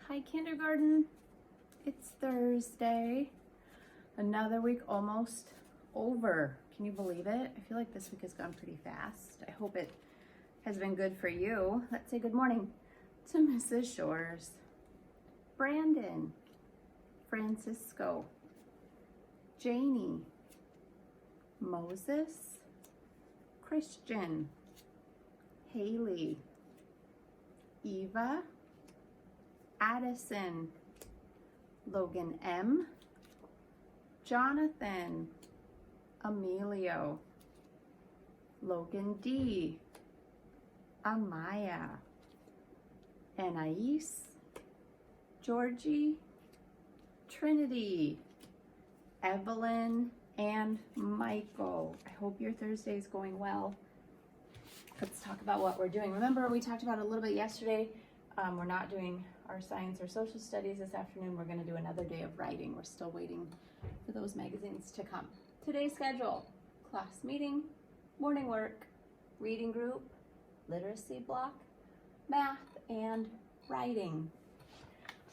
Hi, kindergarten. It's Thursday. Another week almost over. Can you believe it? I feel like this week has gone pretty fast. I hope it has been good for you. Let's say good morning to Mrs. Shores, Brandon, Francisco, Janie, Moses, Christian, Haley, Eva, Addison, Logan M, Jonathan, Emilio, Logan D, Amaya, Anais, Georgie, Trinity, Evelyn, and Michael. I hope your Thursday is going well. Let's talk about what we're doing. Remember, we talked about it a little bit yesterday. We're not doing our science or social studies this afternoon. We're going to do another day of writing. We're still waiting for those magazines to come. Today's schedule: class meeting, morning work, reading group, literacy block, math, and writing.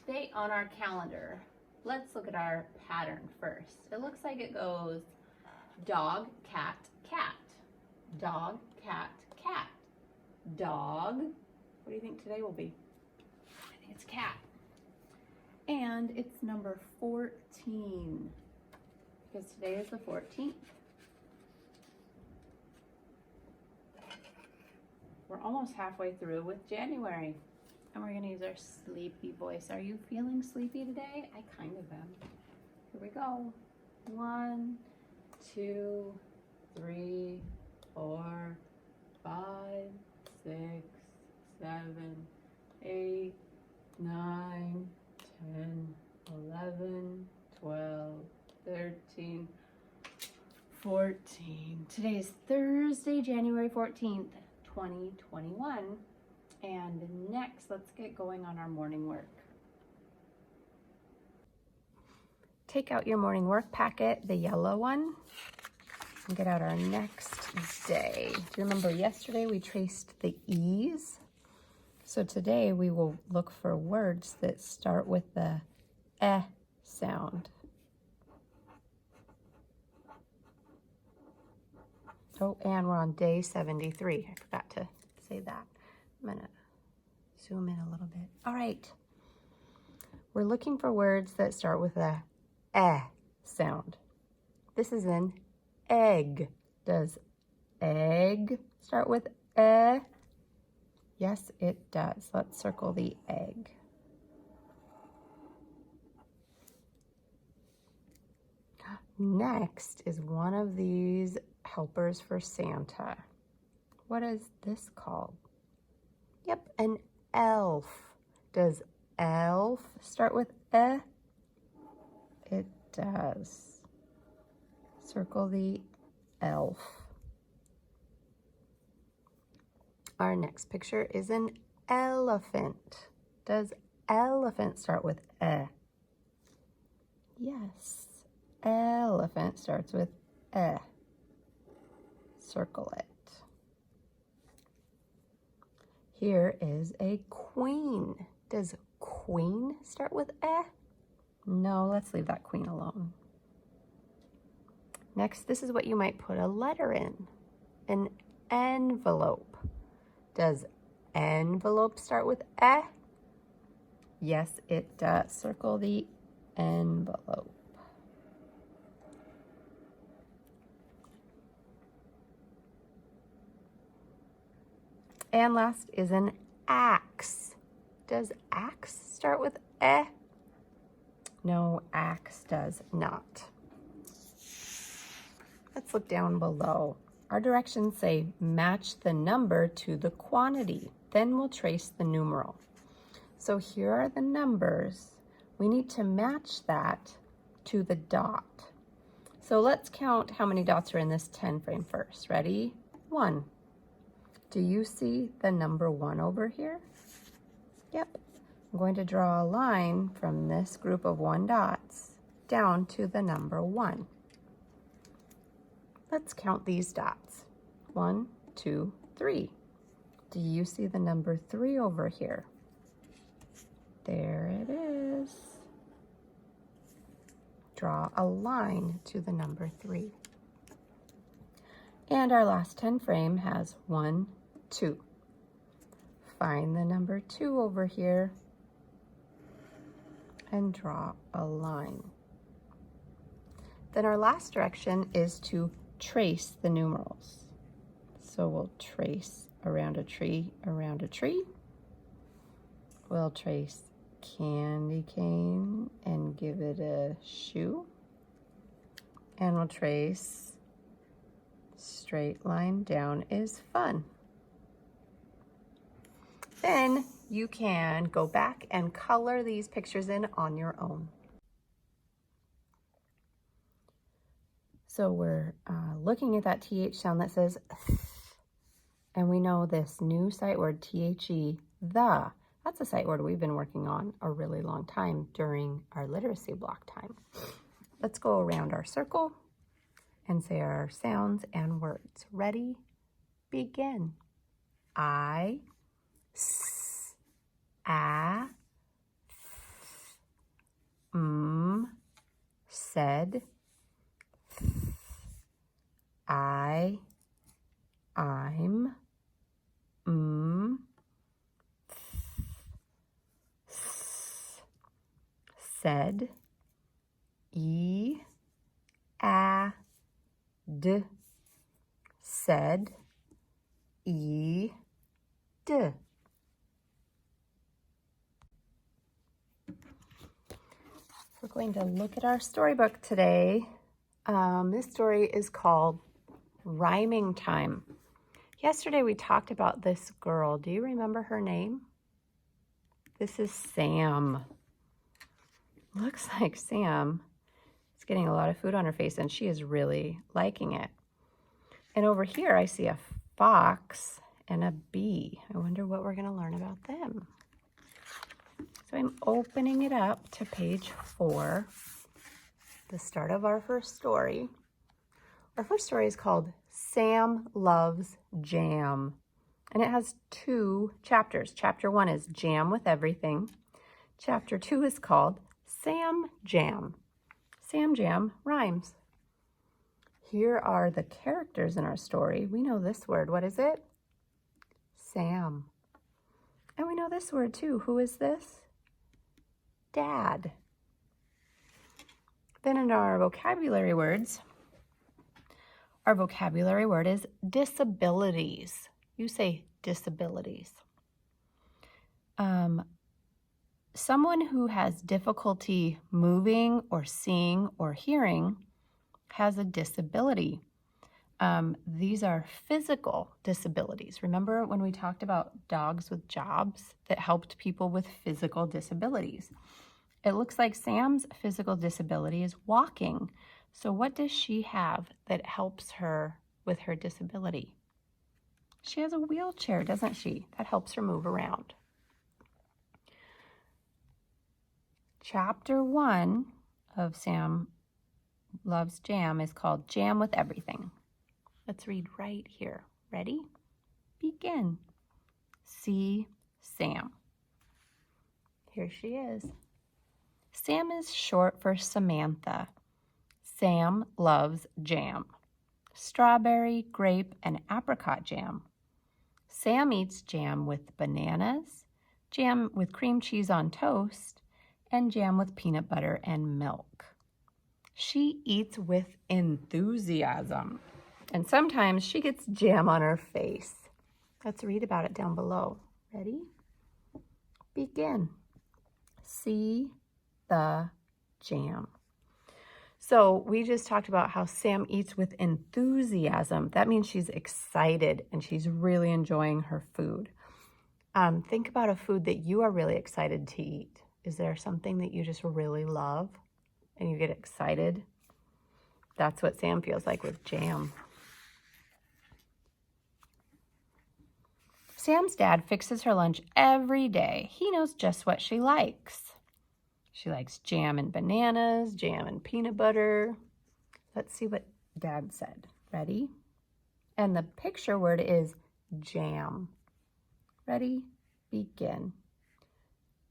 Today on our calendar, let's look at our pattern first. It looks like it goes dog, cat, cat, dog, cat, cat, dog. What do you think today will be? I think it's cat. And it's number 14, because today is the 14th. We're almost halfway through with January, and we're gonna use our sleepy voice. Are you feeling sleepy today? I kind of am. Here we go. 1, 2, 3, 4, 5, 6, 7, 8, 9, 10, 11, 12, 13, 14. Today is Thursday, January 14th, 2021. And next, let's get going on our morning work. Take out your morning work packet, the yellow one, and get out our next day. Do you remember yesterday we traced the E's? So today we will look for words that start with the eh sound. Oh, and we're on day 73. I forgot to say that. I'm gonna zoom in a little bit. All right. We're looking for words that start with a eh sound. This is an egg. Does egg start with eh? Yes, it does. Let's circle the egg. Next is one of these helpers for Santa. What is this called? Yep, an elf. Does elf start with eh? It does. Circle the elf. Our next picture is an elephant. Does elephant start with eh? Yes, elephant starts with eh. Circle it. Here is a queen. Does queen start with eh? No, let's leave that queen alone. Next, this is what you might put a letter in. An envelope. Does envelope start with eh? Yes, it does. Circle the envelope. And last is an axe. Does axe start with eh? No, axe does not. Let's look down below. Our directions say match the number to the quantity. Then we'll trace the numeral. So here are the numbers. We need to match that to the dot. So let's count how many dots are in this 10 frame first. Ready? 1. Do you see the number 1 over here? Yep. I'm going to draw a line from this group of 1 dots down to the number 1. Let's count these dots. 1, 2, 3. Do you see the number 3 over here? There it draw a line to the number 3. And our last 10 frame has 1, 2. Find the number 2 over here and draw a line. Then our last direction is to trace the numerals. So we'll trace around a tree, around a tree. We'll trace candy cane and give it a shoe. And we'll trace straight line down is fun. Then you can go back and color these pictures in on your own. So we're looking at that TH sound that says th, and we know this new sight word, THE, the. That's a sight word we've been working on a really long time during our literacy block time. Let's go around our circle and say our sounds and words. Ready? Begin. I, s, a, said, I, I'm, said, e, a, d, said, e, d. We're going to look at our storybook today. This story is called Rhyming Time. Yesterday we talked about this girl. Do you remember her name? This is Sam. Looks like Sam is getting a lot of food on her face and she is really liking it. And over here I see a fox and a bee. I wonder what we're going to learn about them. So I'm opening it up to page 4, the start of our first story. Our first story is called Sam Loves Jam, and it has 2 chapters. Chapter 1 is Jam with Everything. Chapter 2 is called Sam Jam. Sam Jam rhymes. Here are the characters in our story. We know this word. What is it? Sam. And we know this word too. Who is this? Dad. Then in our vocabulary words, our vocabulary word is disabilities. You say disabilities. Someone who has difficulty moving or seeing or hearing has a disability. These are physical disabilities. Remember when we talked about dogs with jobs that helped people with physical disabilities? It looks like Sam's physical disability is walking. So what does she have that helps her with her disability? She has a wheelchair, doesn't she? That helps her move around. Chapter 1 of Sam Loves Jam is called Jam with Everything. Let's read right here. Ready? Begin. See Sam. Here she is. Sam is short for Samantha. Sam loves jam. Strawberry, grape, and apricot jam. Sam eats jam with bananas, jam with cream cheese on toast, and jam with peanut butter and milk. She eats with enthusiasm, and sometimes she gets jam on her face. Let's read about it down below. Ready? Begin. See the jam. So we just talked about how Sam eats with enthusiasm. That means she's excited and she's really enjoying her food. Think about a food that you are really excited to eat. Is there something that you just really love and you get excited? That's what Sam feels like with jam. Sam's dad fixes her lunch every day. He knows just what she likes. She likes jam and bananas, jam and peanut butter. Let's see what Dad said. Ready? And the picture word is jam. Ready? Begin.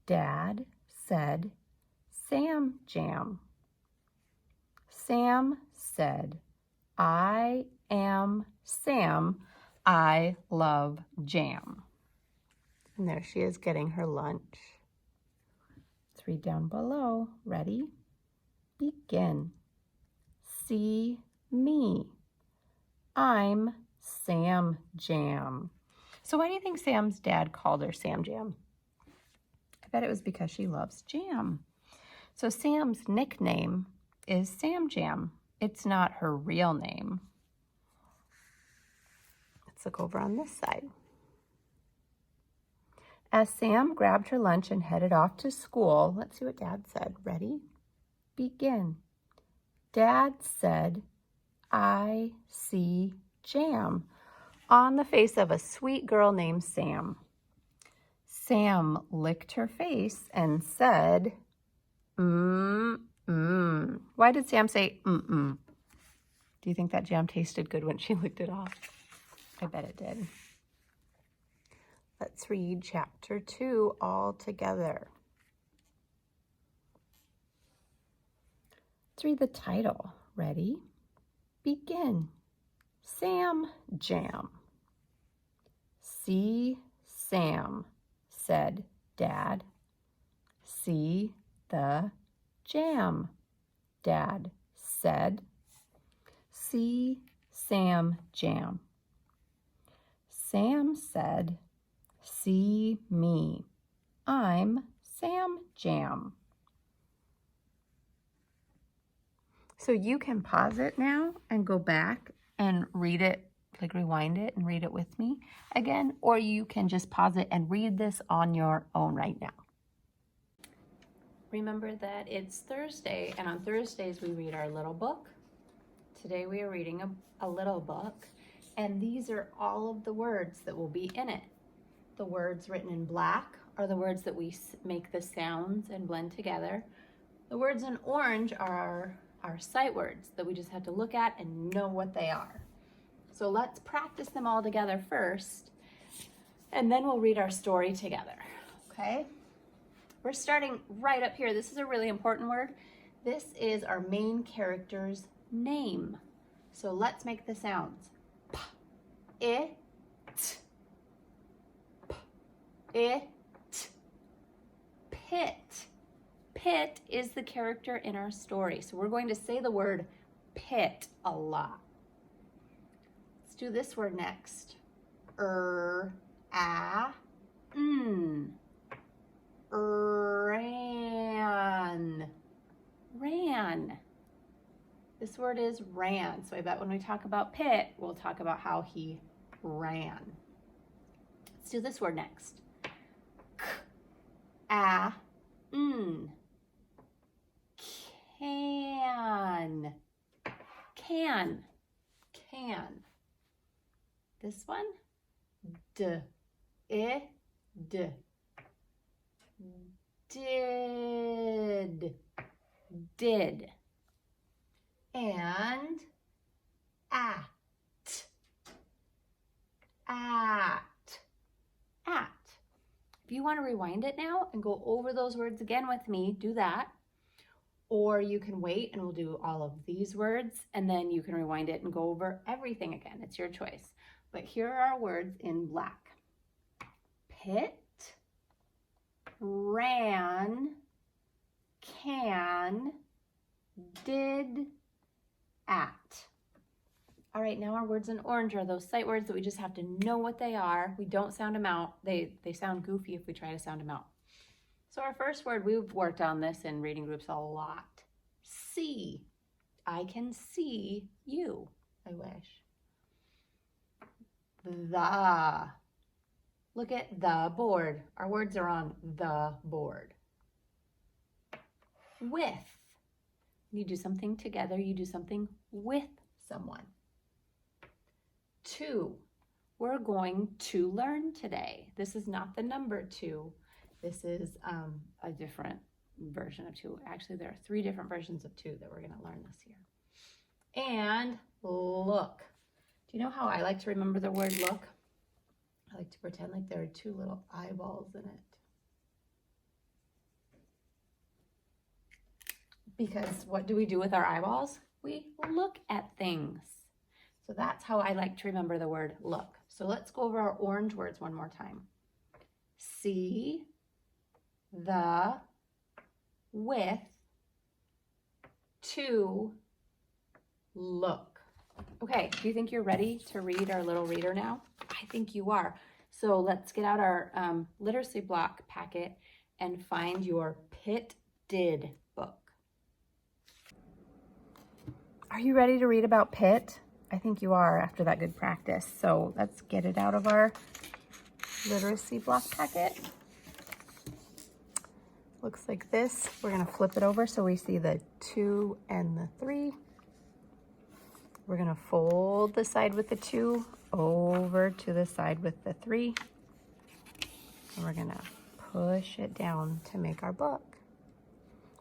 Dad said Sam jam. Sam said, I am Sam. I love jam. And there she is getting her lunch. Let's read down below. Ready? Begin. See me. I'm Sam Jam. So why do you think Sam's dad called her Sam Jam? I bet it was because she loves jam. So Sam's nickname is Sam Jam. It's not her real name. Let's look over on this side. As Sam grabbed her lunch and headed off to school, let's see what Dad said. Ready? Begin. Dad said, I see jam on the face of a sweet girl named Sam. Sam licked her face and said, mm-mm. Why did Sam say mm-mm? Do you think that jam tasted good when she licked it off? I bet it did. Let's read chapter 2 all together. Let's read the title. Ready? Begin. Sam Jam. See Sam, said Dad. See the jam, Dad said. See Sam Jam. Sam said, see me. I'm Sam Jam. So you can pause it now and go back and read it, like rewind it and read it with me again, or you can just pause it and read this on your own right now. Remember that it's Thursday, and on Thursdays we read our little book. Today we are reading a little book, and these are all of the words that will be in it. The words written in black are the words that we make the sounds and blend together. The words in orange are our sight words that we just have to look at and know what they are. So let's practice them all together first, and then we'll read our story together, okay? We're starting right up here. This is a really important word. This is our main character's name. So let's make the sounds. P, it, p, it, pit. Pit is the character in our story. So we're going to say the word pit a lot. Let's do this word next. Ran. Ran. This word is ran. So I bet when we talk about Pitt, we'll talk about how he ran. Let's do this word next. Can. Can. This one. Did. Did. And at. If you want to rewind it now and go over those words again with me, do that. Or you can wait and we'll do all of these words, and then you can rewind it and go over everything again. It's your choice. But here are our words in black. Pit, ran, can, did, at. All right, now our words in orange are those sight words that we just have to know what they are. We don't sound them out. They sound goofy if we try to sound them out. So our first word, we've worked on this in reading groups a lot. See. I can see you, I wish. The. Look at the board. Our words are on the board. With. When you do something together, you do something with someone. To. We're going to learn today. This is not the number 2. This is a different version of 2. Actually, there are 3 different versions of 2 that we're going to learn this year. And look. Do you know how I like to remember the word look? I like to pretend like there are 2 little eyeballs in it. Because what do we do with our eyeballs? We look at things. So that's how I like to remember the word look. So let's go over our orange words one more time. See, the, with, to, look. Okay, do you think you're ready to read our little reader now? I think you are. So let's get out our literacy block packet and find your Pitt Did book. Are you ready to read about Pitt? I think you are after that good practice. So let's get it out of our literacy block packet. Looks like this. We're going to flip it over so we see the 2 and the 3. We're going to fold the side with the 2 over to the side with the 3. And we're going to push it down to make our book.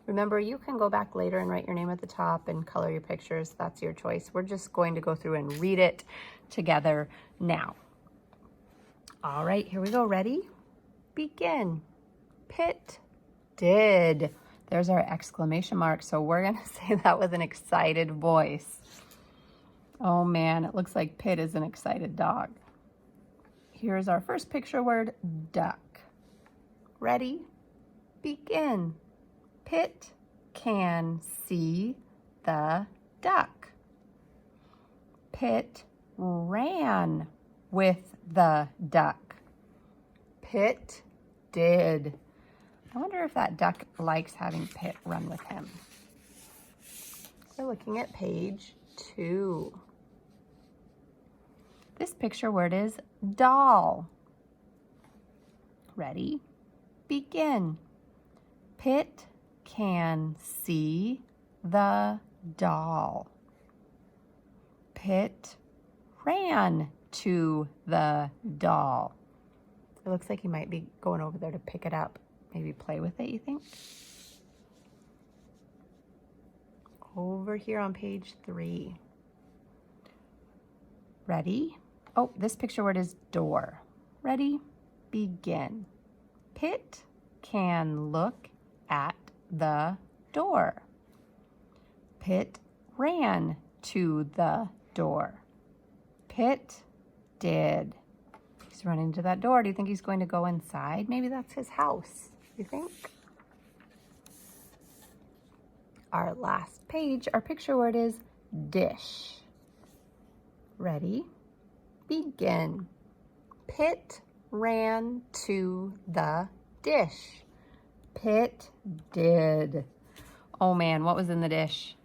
Remember, you can go back later and write your name at the top and color your pictures. That's your choice. We're just going to go through and read it together now. All right, here we go. Ready? Begin. Pitt did. There's our exclamation mark. So we're going to say that with an excited voice. Oh man, it looks like Pitt is an excited dog. Here's our first picture word, duck. Ready? Begin. Pitt can see the duck. Pitt ran with the duck. Pitt did. I wonder if that duck likes having Pitt run with him. We're looking at page 2. This picture word is doll. Ready? Begin. Pitt can see the doll. Pitt ran to the doll. It looks like he might be going over there to pick it up. Maybe play with it, you think? Over here on page 3. Ready? Oh, this picture word is door. Ready? Begin. Pitt can look at the door. Pitt ran to the door. Pitt did. He's running to that door. Do you think he's going to go inside? Maybe that's his house. You think? Our last page, our picture word is dish. Ready? Begin. Pitt ran to the dish. Pitt did. Oh man, what was in the dish?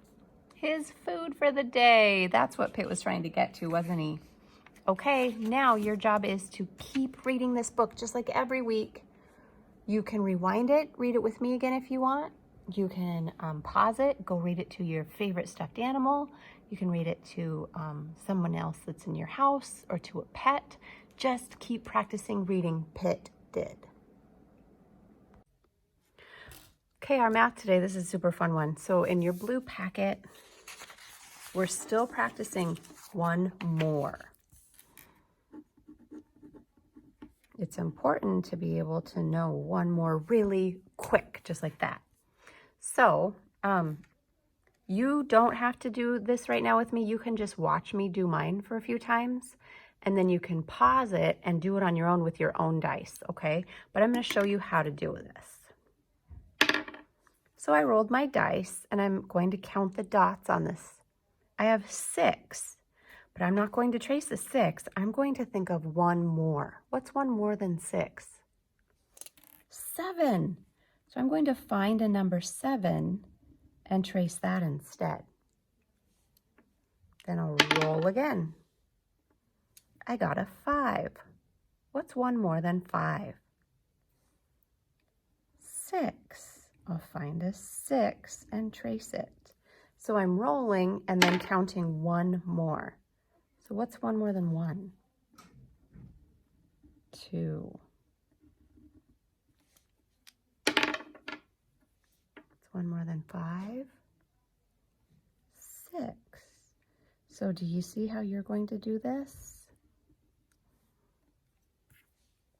His food for the day. That's what Pitt was trying to get to, wasn't he? Okay, now your job is to keep reading this book just like every week. You can rewind it, read it with me again if you want. You can pause it, go read it to your favorite stuffed animal. You can read it to someone else that's in your house or to a pet. Just keep practicing reading Pitt did. Okay, our math today, this is a super fun one. So in your blue packet, we're still practicing one more. It's important to be able to know one more really quick, just like that. So, you don't have to do this right now with me. You can just watch me do mine for a few times, and then you can pause it and do it on your own with your own dice, okay? But I'm going to show you how to do this. So I rolled my dice, and I'm going to count the dots on this. I have 6, but I'm not going to trace the 6. I'm going to think of one more. What's one more than 6? 7. So I'm going to find a number 7 and trace that instead. Then I'll roll again. I got a 5. What's one more than 5? 6. I'll find a 6 and trace it. So I'm rolling and then counting one more. So what's one more than 1? 2. One more than 5? 6. So do you see how you're going to do this?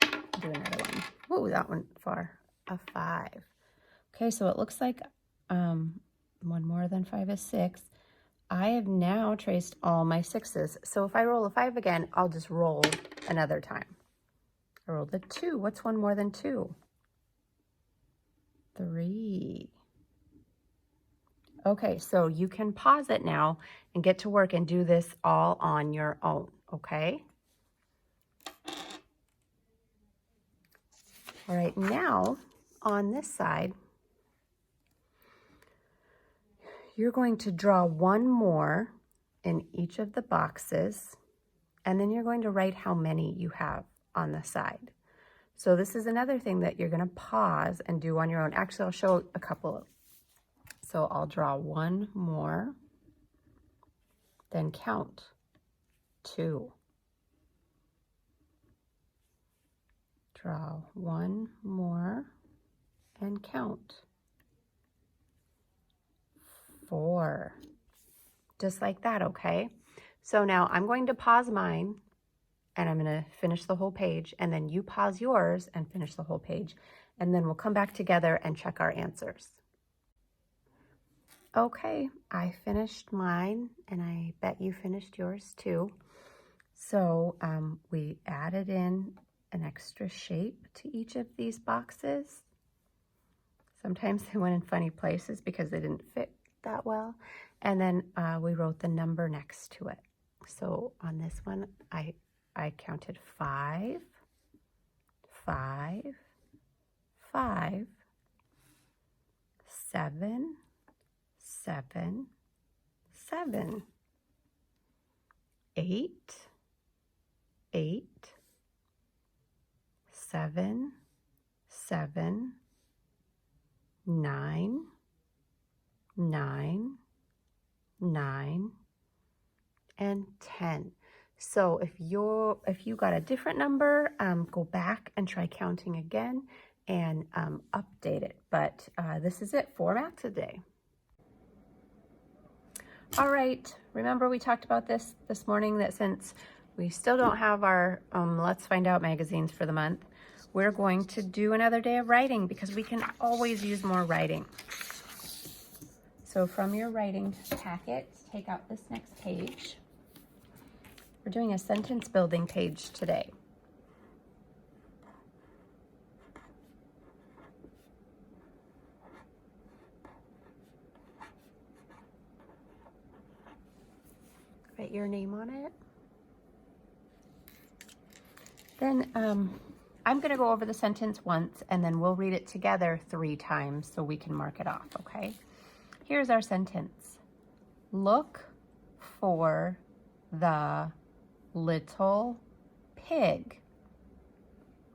Do another one. Oh, that went far. A 5. Okay, so it looks like one more than 5 is 6. I have now traced all my 6s. So if I roll a 5 again, I'll just roll another time. I rolled a 2. What's 1 more than 2? 3. Okay, so you can pause it now and get to work and do this all on your own, okay? All right, now on this side, you're going to draw 1 more in each of the boxes, and then you're going to write how many you have on the side. So this is another thing that you're going to pause and do on your own. Actually, I'll show a couple. So I'll draw 1 more, then count 2. Draw 1 more and count 4. Just like that, okay? So now I'm going to pause mine and I'm going to finish the whole page, and then you pause yours and finish the whole page, and then we'll come back together and check our answers. Okay, I finished mine, and I bet you finished yours too. So we added in an extra shape to each of these boxes. Sometimes they went in funny places because they didn't fit that well. And then we wrote the number next to it. So on this one, I counted 5, 5, 5, 7, 7, 7, 8, 8, 7, 7, 9, 9, 9, and 10. So if you got a different number, go back and try counting again and update it. But this is it for math today. All right, remember we talked about this morning, that since we still don't have our Let's Find Out magazines for the month, we're going to do another day of writing because we can always use more writing. So from your writing packet, take out this next page. We're doing a sentence building page today. Write your name on it. Then I'm going to go over the sentence once, and then we'll read it together 3 times so we can mark it off, okay? Here's our sentence. Look for the little pig.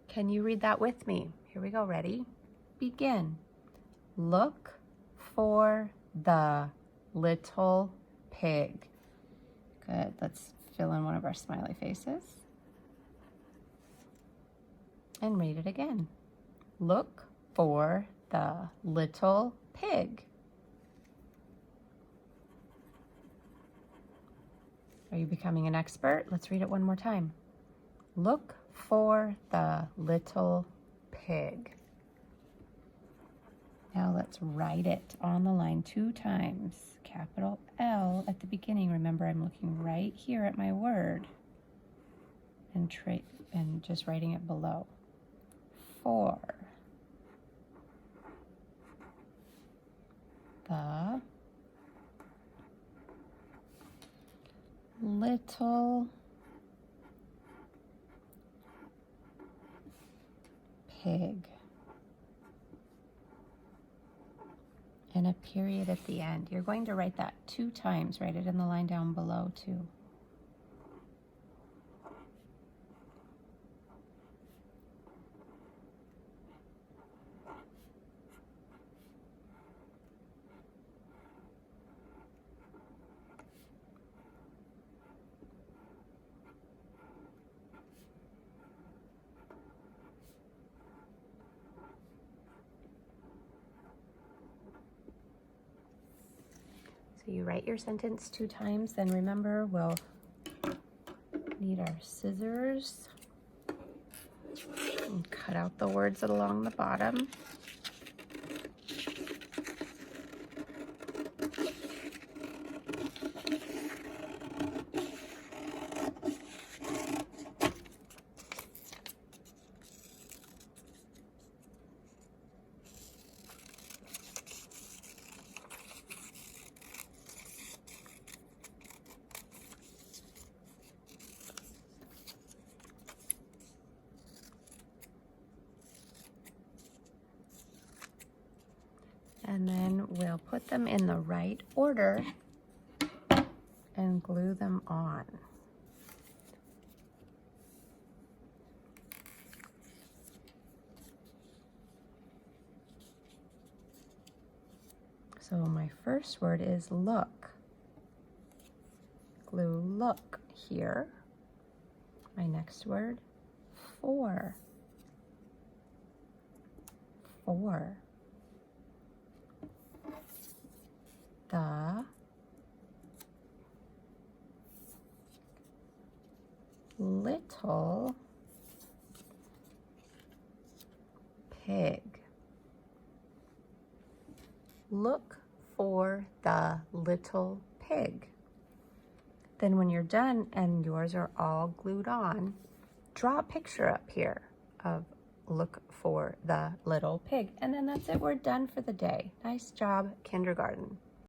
Can you read that with me? Here we go. Ready? Begin. Look for the little pig. Good. Let's fill in one of our smiley faces. And read it again. Look for the little pig. Are you becoming an expert? Let's read it one more time. Look for the little pig. Now let's write it on the line 2 times. Capital L at the beginning. Remember, I'm looking right here at my word and just writing it below. For the little pig. And a period at the end. You're going to write that 2 times. Write it in the line down below too. So you write your sentence 2 times, then remember we'll need our scissors and cut out the words that along the bottom. then we'll put them in the right order and glue them on. So my first word is look. Glue look here. My next word, for. For. The little pig. Look for the little pig. Then when you're done and yours are all glued on, draw a picture up here of look for the little pig. And then that's it, we're done for the day. Nice job, kindergarten.